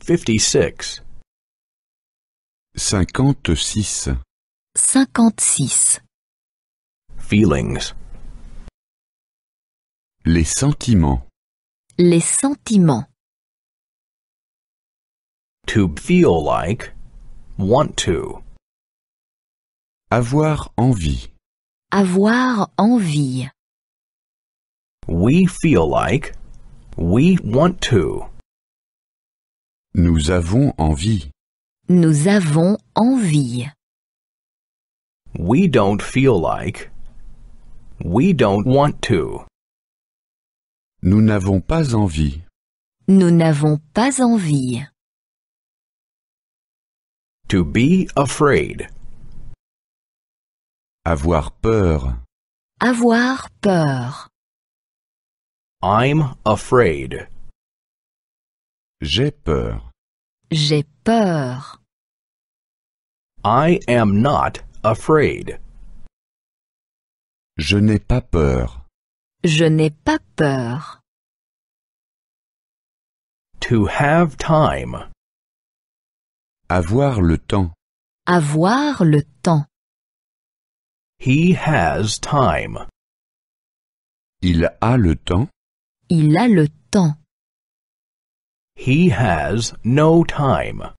56. 56. 56. Feelings. Les sentiments. Les sentiments. To feel like. Want to. Avoir envie. Avoir envie. We feel like. We want to. Nous avons envie. Nous avons envie. We don't feel like. We don't want to. Nous n'avons pas envie. Nous n'avons pas envie. To be afraid. Avoir peur. Avoir peur. I'm afraid. J'ai peur. J'ai peur. I am not afraid. Je n'ai pas peur. Je n'ai pas peur. To have time. Avoir le temps. Avoir le temps. He has time. Il a le temps. Il a le temps. He has no time.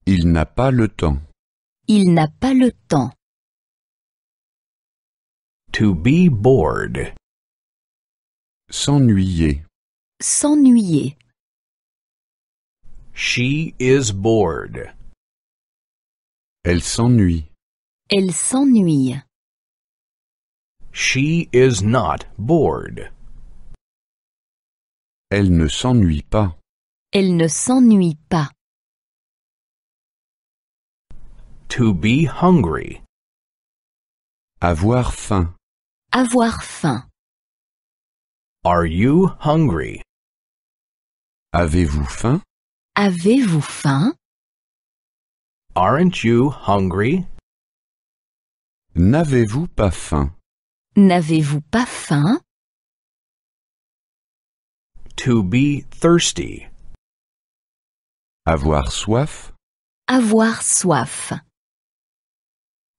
Il n'a pas le temps. Il n'a pas le temps. To be bored. S'ennuyer. S'ennuyer. She is bored. Elle s'ennuie. Elle s'ennuie. She is not bored. Elle ne s'ennuie pas. Elle ne s'ennuie pas. To be hungry. Avoir faim. Avoir faim. Are you hungry? Avez-vous faim? Avez-vous faim? Aren't you hungry? N'avez-vous pas faim? N'avez-vous pas faim? To be thirsty. Avoir soif. Avoir soif.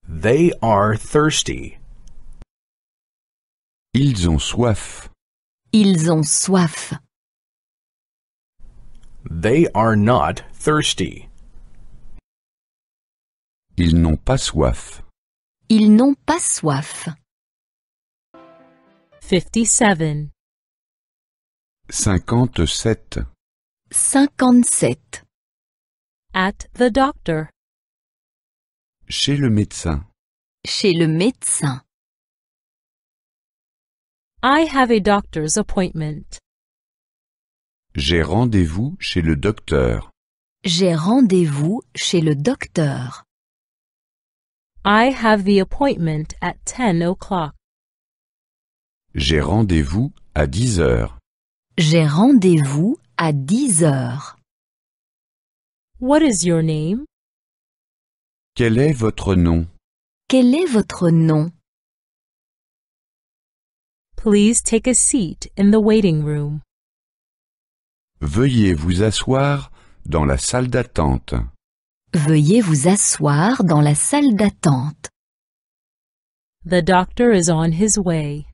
They are thirsty. Ils ont soif. Ils ont soif. They are not thirsty. Ils n'ont pas soif. Ils n'ont pas soif. 57. 57. 57. At the doctor. Chez le médecin. Chez le médecin. I have a doctor's appointment. J'ai rendez-vous chez le docteur. J'ai rendez-vous chez le docteur. I have the appointment at 10 o'clock. J'ai rendez-vous à 10 heures. J'ai rendez-vous à 10 heures. What is your name? Quel est votre nom? Quel est votre nom? Please take a seat in the waiting room. Veuillez vous asseoir dans la salle d'attente. Veuillez vous asseoir dans la salle d'attente. The doctor is on his way.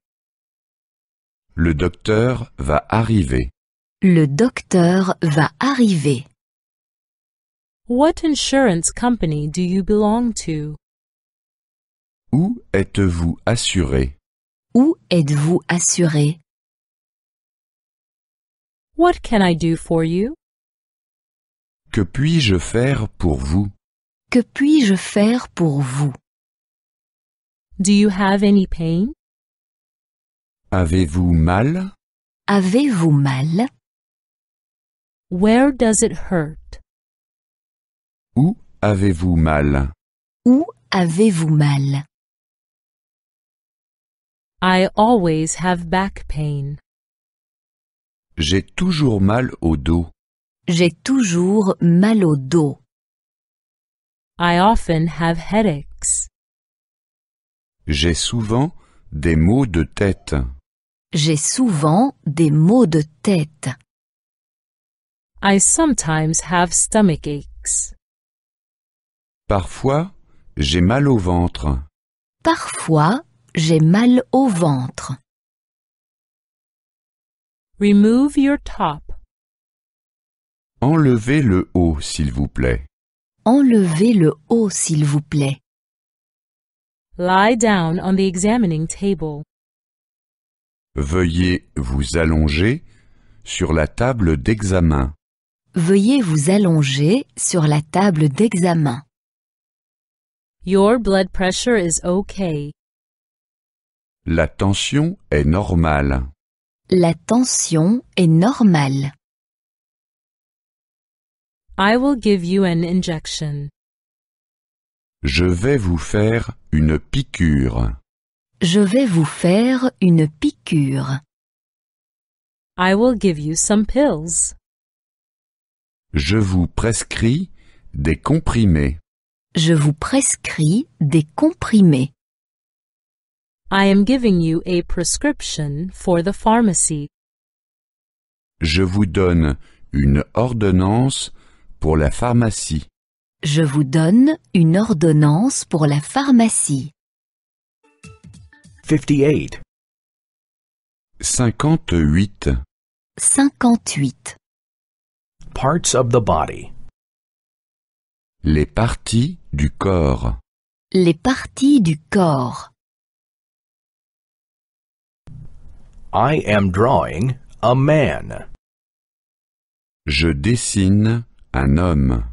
Le docteur va arriver. Le docteur va arriver. What insurance company do you belong to? Où êtes-vous assuré? Où êtes-vous assuré? What can I do for you? Que puis-je faire pour vous? Que puis-je faire pour vous? Do you have any pain? Avez-vous mal? Avez-vous mal? Where does it hurt? Où avez-vous mal? Où avez-vous mal? I always have back pain. J'ai toujours mal au dos. J'ai toujours mal au dos. I often have headaches. J'ai souvent des maux de tête. J'ai souvent des maux de tête. I sometimes have stomach aches. Parfois, j'ai mal au ventre. Parfois, j'ai mal au ventre. Remove your top. Enlevez le haut, s'il vous plaît. Enlevez le haut, s'il vous plaît. Lie down on the examining table. Veuillez vous allonger sur la table d'examen. Veuillez vous allonger sur la table d'examen. Your blood pressure is okay. La tension est normale. La tension est normale. I will give you an injection. Je vais vous faire une piqûre. Je vais vous faire une piqûre. I will give you some pills. Je vous prescris des comprimés. Je vous prescris des comprimés. I am giving you a prescription for the pharmacy. Je vous donne une ordonnance pour la pharmacie. Je vous donne une ordonnance pour la pharmacie. 58. 58. 58. Parts of the body. Les parties du corps. Les parties du corps. I am drawing a man. Je dessine un homme.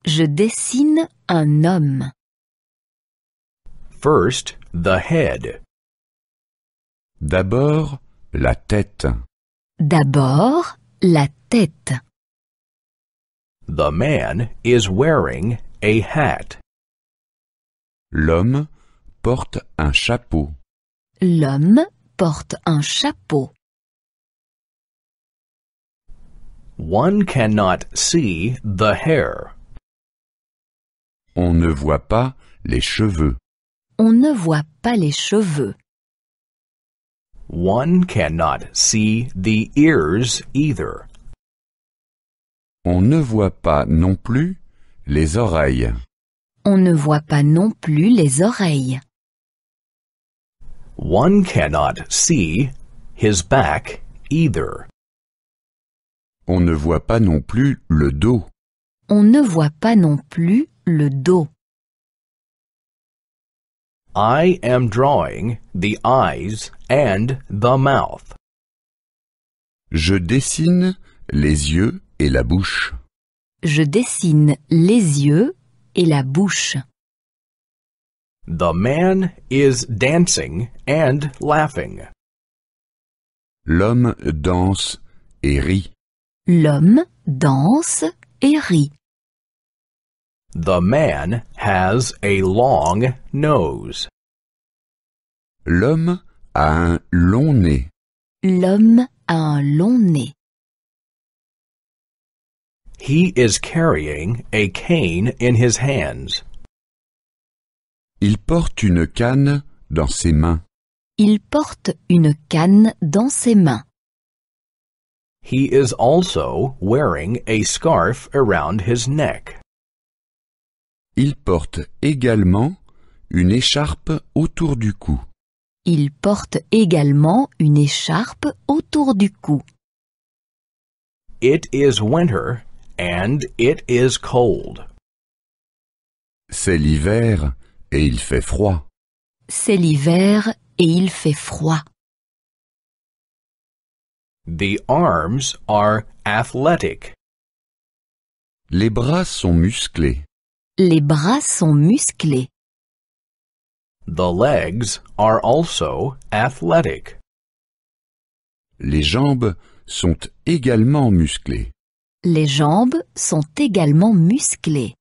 Je dessine un homme. First, the head. D'abord, la tête. D'abord, la tête. The man is wearing a hat. L'homme porte un chapeau. L'homme porte un chapeau. One cannot see the hair. On ne voit pas les cheveux. On ne voit pas les cheveux. One cannot see the ears either. On ne voit pas non plus les oreilles. On ne voit pas non plus les oreilles. One cannot see his back either. On ne voit pas non plus le dos. On ne voit pas non plus le dos. I am drawing the eyes and the mouth. Je dessine les yeux et la bouche. Je dessine les yeux et la bouche. The man is dancing and laughing. L'homme danse et rit. L'homme danse et rit. The man has a long nose. L'homme a un long nez. L'homme a un long nez. He is carrying a cane in his hands. Il porte une canne dans ses mains. Il porte une canne dans ses mains. He is also wearing a scarf around his neck. Il porte également une écharpe autour du cou. Il porte également une écharpe autour du cou. It is winter and it is cold. C'est l'hiver et il fait froid. C'est l'hiver et il fait froid. The arms are athletic. Les bras sont musclés. Les bras sont musclés. The legs are also athletic. Les jambes sont également musclées. Les jambes sont également musclées.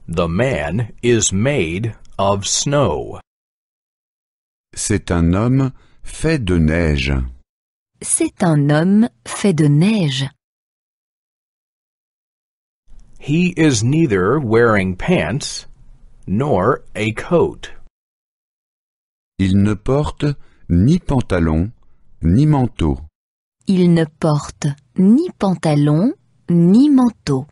The man is made of snow. C'est un homme fait de neige. C'est un homme fait de neige. He is neither wearing pants nor a coat. Il ne porte ni pantalon ni manteau. Il ne porte ni pantalon ni manteau.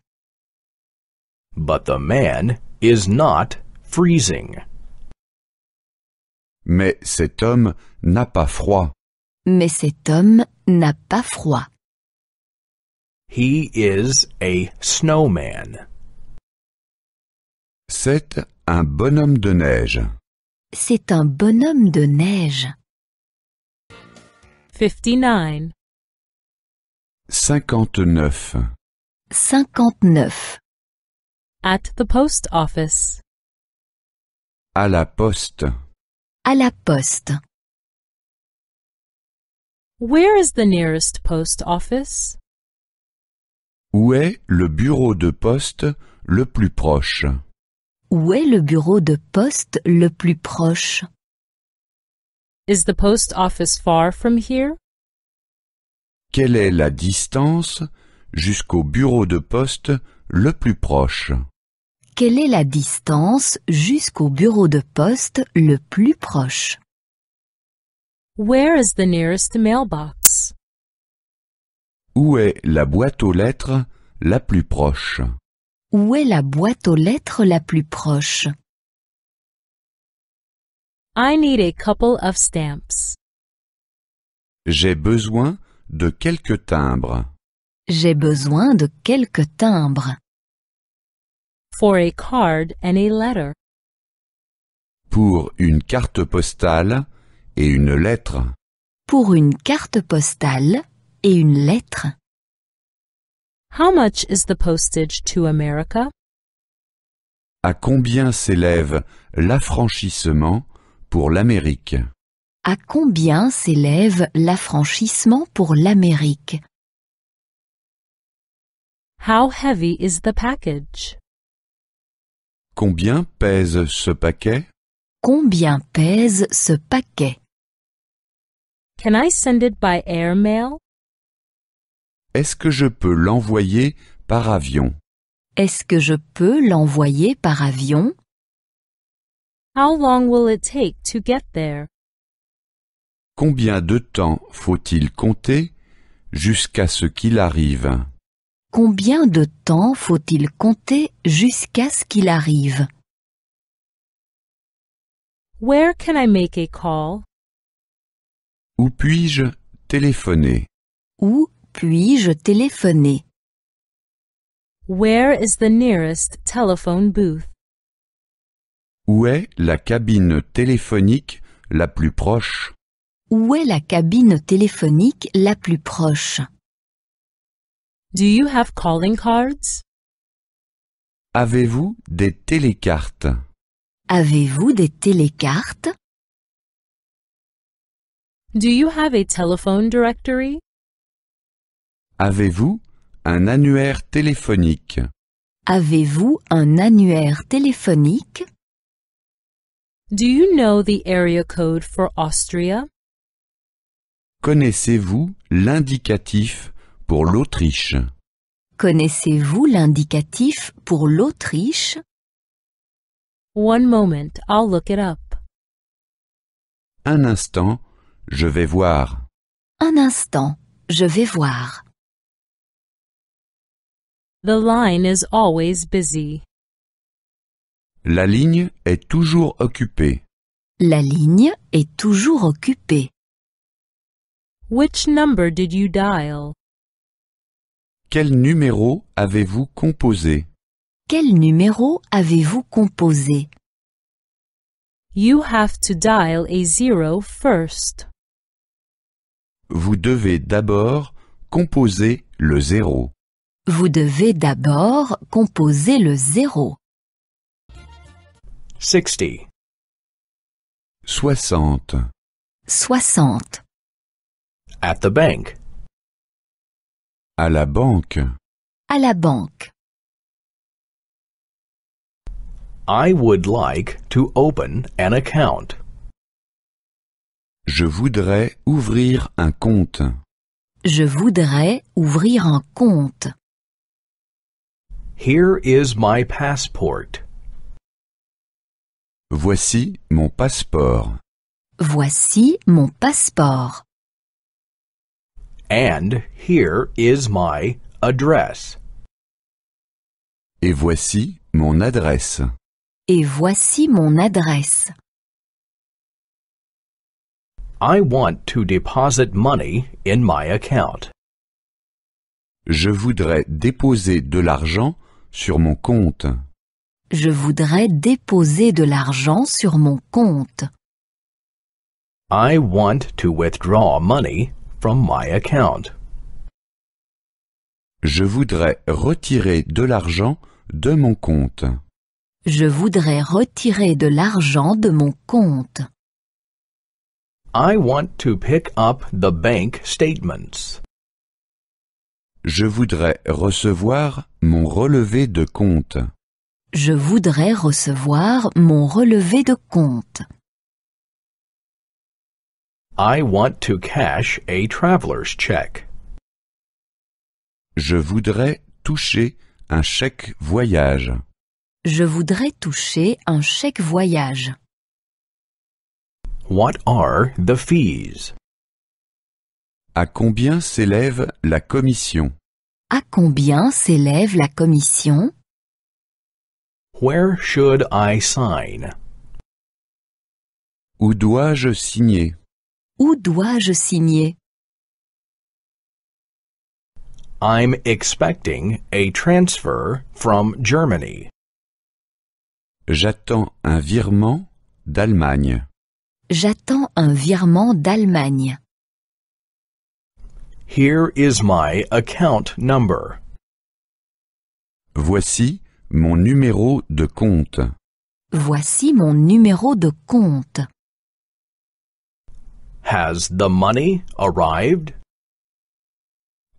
But the man is not freezing. Mais cet homme n'a pas froid. Mais cet homme n'a pas froid. He is a snowman. C'est un bonhomme de neige. C'est un bonhomme de neige. 59. 59. 59. At the post office. À la poste. À la poste. Where is the nearest post office? Où est le bureau de poste le plus proche? Où est le bureau de poste le plus proche? Is the post office far from here? Quelle est la distance jusqu'au bureau de poste le plus proche? Quelle est la distance jusqu'au bureau de poste le plus proche? Where is the nearest mailbox? Où est la boîte aux lettres la plus proche? Où est la boîte aux lettres la plus proche? I need a couple of stamps. J'ai besoin de quelques timbres. J'ai besoin de quelques timbres. For a card and a letter. Pour une carte postale et une lettre. Pour une carte postale et une lettre. How much is the postage to America? À combien s'élève l'affranchissement pour l'Amérique? À combien s'élève l'affranchissement pour l'Amérique? How heavy is the package? Combien pèse ce paquet? Combien pèse ce paquet? Can I send it by airmail? Est-ce que je peux l'envoyer par avion? Est-ce que je peux l'envoyer par avion? How long will it take to get there? Combien de temps faut-il compter jusqu'à ce qu'il arrive? Combien de temps faut-il compter jusqu'à ce qu'il arrive? Where can I make a call? Où puis-je téléphoner? Où puis-je téléphoner? Where is the nearest telephone booth? Où est la cabine téléphonique la plus proche? Où est la cabine téléphonique la plus proche? Do you have calling cards? Avez-vous des télécartes? Avez-vous des télécartes? Do you have a telephone directory? Avez-vous un annuaire téléphonique? Avez-vous un annuaire téléphonique? Do you know the area code for Austria? Connaissez-vous l'indicatif pour l'Autriche? Connaissez-vous l'indicatif pour l'Autriche? One moment, I'll look it up. Un instant, je vais voir. Un instant, je vais voir. The line is always busy. La ligne est toujours occupée. La ligne est toujours occupée. Which number did you dial? Quel numéro avez-vous composé? Quel numéro avez-vous composé? You have to dial a 0 first. Vous devez d'abord composer le 0. Vous devez d'abord composer le 0. 60. 60. 60. At the bank. À la banque. À la banque. I would like to open an account. Je voudrais ouvrir un compte. Je voudrais ouvrir un compte. Here is my passport. Voici mon passeport. Voici mon passeport. And here is my address. Et voici mon adresse. Et voici mon adresse. I want to deposit money in my account. Je voudrais déposer de l'argent sur mon compte. Je voudrais déposer de l'argent sur mon compte. I want to withdraw money from my account. Je voudrais retirer de l'argent de mon compte. Je voudrais retirer de l'argent de mon compte. I want to pick up the bank statements. Je voudrais recevoir mon relevé de compte. Je voudrais recevoir mon relevé de compte. I want to cash a traveler's check. Je voudrais toucher un chèque voyage. Je voudrais toucher un chèque voyage. What are the fees? À combien s'élève la commission? À combien s'élève la commission? Where should I sign? Où dois-je signer? Où dois-je signer? I'm expecting a transfer from Germany. J'attends un virement d'Allemagne. J'attends un virement d'Allemagne. Here is my account number. Voici mon numéro de compte. Voici mon numéro de compte. Has the money arrived?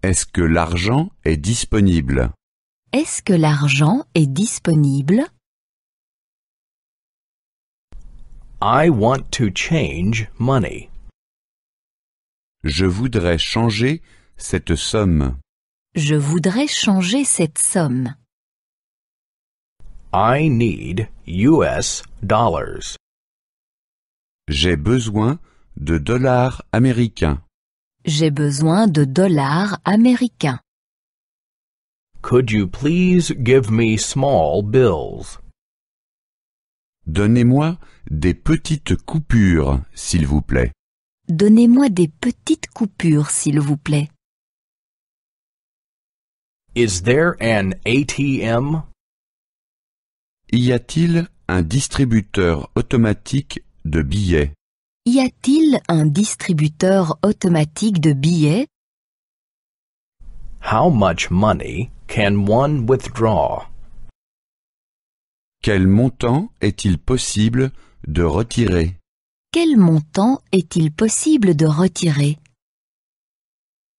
Est-ce que l'argent est disponible? Est-ce que l'argent est disponible? I want to change money. Je voudrais changer cette somme. Je voudrais changer cette somme. I need US dollars. J'ai besoin de dollars américains. J'ai besoin de dollars américains. Could you please give me small bills? Donnez-moi des petites coupures, s'il vous plaît. Donnez-moi des petites coupures, s'il vous plaît. Is there an ATM? Y a-t-il un distributeur automatique de billets? Y a-t-il un distributeur automatique de billets? How much money can one withdraw? Quel montant est-il possible de retirer? Quel montant est-il possible de retirer?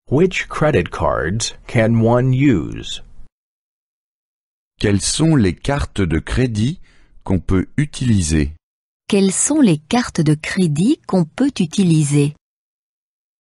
Which credit cards can one use? Quelles sont les cartes de crédit qu'on peut utiliser? Quelles sont les cartes de crédit qu'on peut utiliser?